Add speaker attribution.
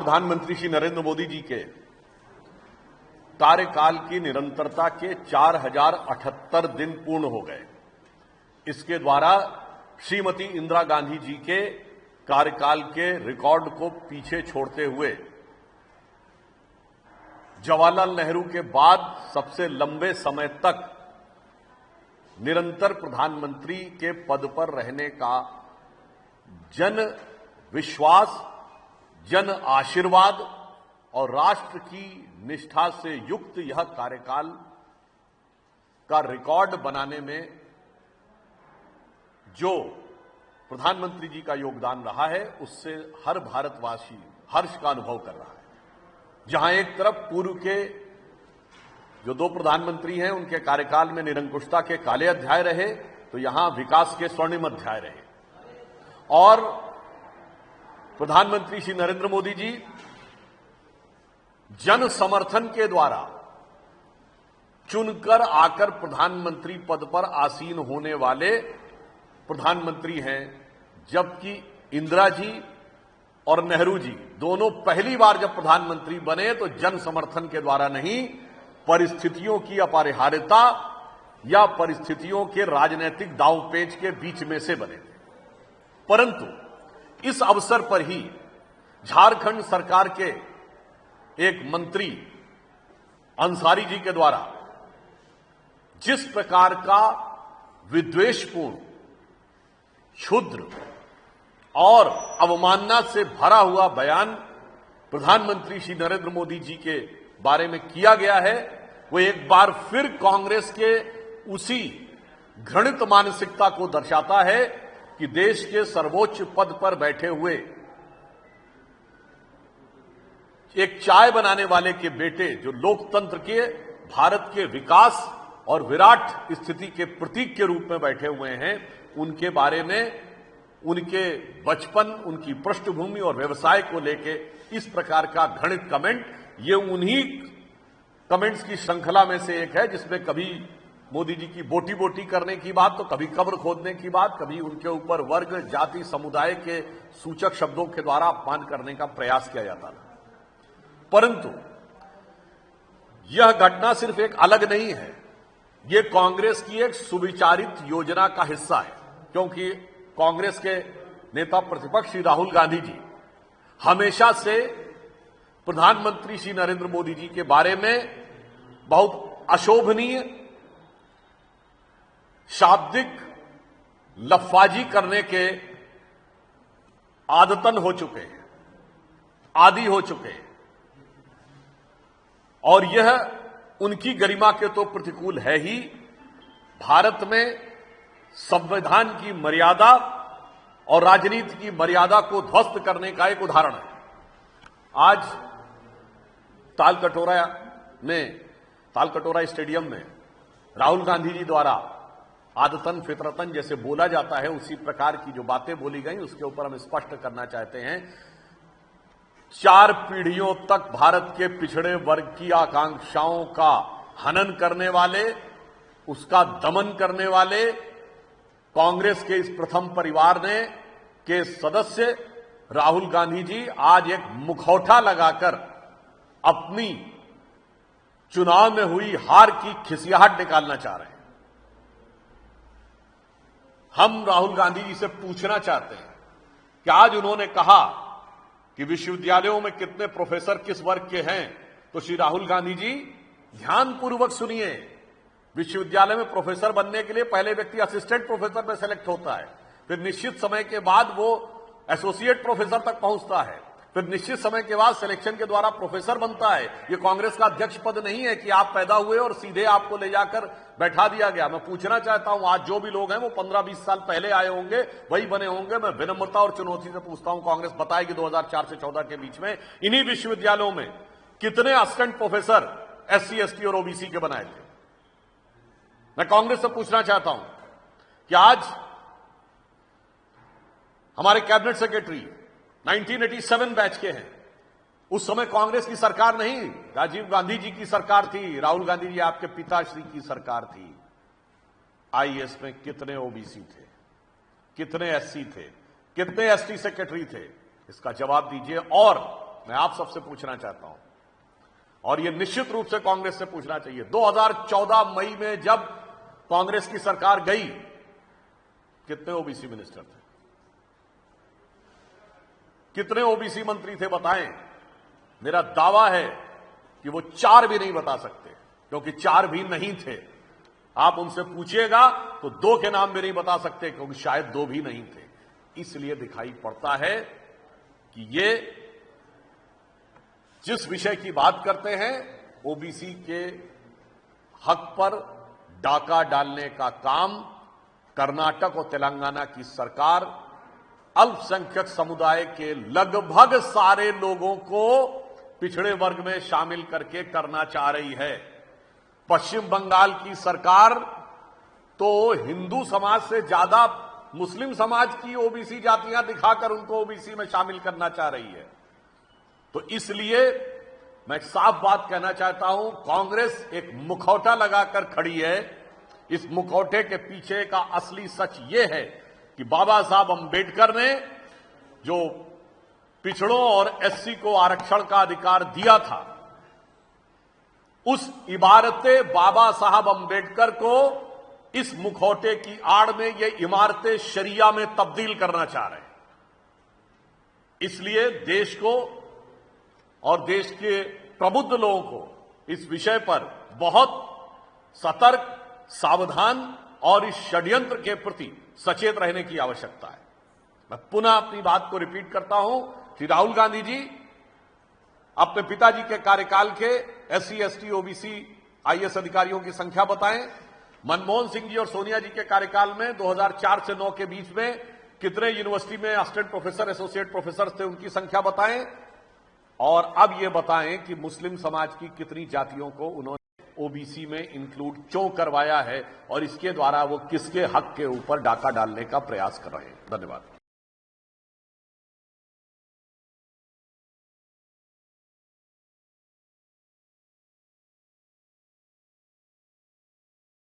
Speaker 1: प्रधानमंत्री श्री नरेंद्र मोदी जी के कार्यकाल की निरंतरता के 4078 दिन पूर्ण हो गए। इसके द्वारा श्रीमती इंदिरा गांधी जी के कार्यकाल के रिकॉर्ड को पीछे छोड़ते हुए जवाहरलाल नेहरू के बाद सबसे लंबे समय तक निरंतर प्रधानमंत्री के पद पर रहने का जन विश्वास, जन आशीर्वाद और राष्ट्र की निष्ठा से युक्त यह कार्यकाल का रिकॉर्ड बनाने में जो प्रधानमंत्री जी का योगदान रहा है, उससे हर भारतवासी हर्ष का अनुभव कर रहा है। जहां एक तरफ पूर्व के जो दो प्रधानमंत्री हैं, उनके कार्यकाल में निरंकुशता के काले अध्याय रहे, तो यहां विकास के स्वर्णिम अध्याय रहे। और प्रधानमंत्री श्री नरेंद्र मोदी जी जन समर्थन के द्वारा चुनकर आकर प्रधानमंत्री पद पर आसीन होने वाले प्रधानमंत्री हैं, जबकि इंदिरा जी और नेहरू जी दोनों पहली बार जब प्रधानमंत्री बने तो जन समर्थन के द्वारा नहीं, परिस्थितियों की अपरिहार्यता या परिस्थितियों के राजनीतिक दांवपेच के बीच में से बने थे। परंतु इस अवसर पर ही झारखंड सरकार के एक मंत्री अंसारी जी के द्वारा जिस प्रकार का विद्वेषपूर्ण, क्षुद्र और अवमानना से भरा हुआ बयान प्रधानमंत्री श्री नरेंद्र मोदी जी के बारे में किया गया है, वो एक बार फिर कांग्रेस के उसी घृणित मानसिकता को दर्शाता है कि देश के सर्वोच्च पद पर बैठे हुए एक चाय बनाने वाले के बेटे, जो लोकतंत्र के, भारत के विकास और विराट स्थिति के प्रतीक के रूप में बैठे हुए हैं, उनके बारे में उनके बचपन, उनकी पृष्ठभूमि और व्यवसाय को लेके इस प्रकार का घृणित कमेंट, ये उन्हीं कमेंट्स की श्रृंखला में से एक है जिसमें कभी मोदी जी की बोटी बोटी करने की बात, तो कभी कब्र खोदने की बात, कभी उनके ऊपर वर्ग, जाति, समुदाय के सूचक शब्दों के द्वारा अपमान करने का प्रयास किया जाता था। परंतु यह घटना सिर्फ एक अलग नहीं है, यह कांग्रेस की एक सुविचारित योजना का हिस्सा है, क्योंकि कांग्रेस के नेता प्रतिपक्ष श्री राहुल गांधी जी हमेशा से प्रधानमंत्री श्री नरेंद्र मोदी जी के बारे में बहुत अशोभनीय शाब्दिक लफाजी करने के आदतन हो चुके हैं, आदी हो चुके हैं, और यह उनकी गरिमा के तो प्रतिकूल है ही, भारत में संविधान की मर्यादा और राजनीति की मर्यादा को ध्वस्त करने का एक उदाहरण है। आज तालकटोरा स्टेडियम में राहुल गांधी जी द्वारा आदतन फितरतन जैसे बोला जाता है, उसी प्रकार की जो बातें बोली गई, उसके ऊपर हम स्पष्ट करना चाहते हैं। 4 पीढ़ियों तक भारत के पिछड़े वर्ग की आकांक्षाओं का हनन करने वाले, उसका दमन करने वाले कांग्रेस के इस प्रथम परिवार के सदस्य राहुल गांधी जी आज एक मुखौटा लगाकर अपनी चुनाव में हुई हार की खिसियाहट निकालना चाह रहे हैं। हम राहुल गांधी जी से पूछना चाहते हैं कि आज उन्होंने कहा कि विश्वविद्यालयों में कितने प्रोफेसर किस वर्ग के हैं, तो श्री राहुल गांधी जी ध्यानपूर्वक सुनिए। विश्वविद्यालय में प्रोफेसर बनने के लिए पहले व्यक्ति असिस्टेंट प्रोफेसर में सेलेक्ट होता है, फिर निश्चित समय के बाद वो एसोसिएट प्रोफेसर तक पहुंचता है, फिर निश्चित समय के बाद सिलेक्शन के द्वारा प्रोफेसर बनता है। ये कांग्रेस का अध्यक्ष पद नहीं है कि आप पैदा हुए और सीधे आपको ले जाकर बैठा दिया गया। मैं पूछना चाहता हूं, आज जो भी लोग हैं वो 15-20 साल पहले आए होंगे, वही बने होंगे। मैं विनम्रता और चुनौती से पूछता हूं, कांग्रेस बताएगी 2004 से 14 के बीच में इन्हीं विश्वविद्यालयों में कितने असिस्टेंट प्रोफेसर SC, ST और OBC के बनाए थे? मैं कांग्रेस से पूछना चाहता हूं कि आज हमारे कैबिनेट सेक्रेटरी 1987 बैच के हैं। उस समय कांग्रेस की सरकार नहीं, राजीव गांधी जी की सरकार थी, राहुल गांधी जी आपके पिताश्री की सरकार थी। IAS में कितने OBC थे, कितने SC थे, कितने ST सेक्रेटरी थे? इसका जवाब दीजिए। और मैं आप सबसे पूछना चाहता हूं, और यह निश्चित रूप से कांग्रेस से पूछना चाहिए, 2014 मई में जब कांग्रेस की सरकार गई, कितने ओबीसी मिनिस्टर थे? कितने ओबीसी मंत्री थे बताएं? मेरा दावा है कि वो 4 भी नहीं बता सकते, क्योंकि 4 भी नहीं थे। आप उनसे पूछिएगा तो 2 के नाम भी नहीं बता सकते, क्योंकि शायद 2 भी नहीं थे। इसलिए दिखाई पड़ता है कि ये जिस विषय की बात करते हैं, ओबीसी के हक पर डाका डालने का काम कर्नाटक और तेलंगाना की सरकार अल्पसंख्यक समुदाय के लगभग सारे लोगों को पिछड़े वर्ग में शामिल करके करना चाह रही है। पश्चिम बंगाल की सरकार तो हिंदू समाज से ज्यादा मुस्लिम समाज की ओबीसी जातियां दिखाकर उनको ओबीसी में शामिल करना चाह रही है। तो इसलिए मैं एक साफ बात कहना चाहता हूं, कांग्रेस एक मुखौटा लगाकर खड़ी है। इस मुखौटे के पीछे का असली सच यह है कि बाबा साहब अंबेडकर ने जो पिछड़ों और एससी को आरक्षण का अधिकार दिया था, उस इबारते बाबा साहब अंबेडकर को इस मुखौटे की आड़ में ये इमारतें शरिया में तब्दील करना चाह रहे हैं। इसलिए देश को और देश के प्रबुद्ध लोगों को इस विषय पर बहुत सतर्क, सावधान और इस षड्यंत्र के प्रति सचेत रहने की आवश्यकता है। मैं पुनः अपनी बात को रिपीट करता हूं कि राहुल गांधी जी अपने पिताजी के कार्यकाल के एससी, एसटी, ओबीसी, आईएएस अधिकारियों की संख्या बताएं। मनमोहन सिंह जी और सोनिया जी के कार्यकाल में 2004 से 9 के बीच में कितने यूनिवर्सिटी में असिस्टेंट प्रोफेसर, एसोसिएट प्रोफेसर थे, उनकी संख्या बताएं। और अब यह बताएं कि मुस्लिम समाज की कितनी जातियों को उन्होंने ओबीसी में इंक्लूड क्यों करवाया है और इसके द्वारा वो किसके हक के ऊपर डाका डालने का प्रयास कर रहे हैं। धन्यवाद।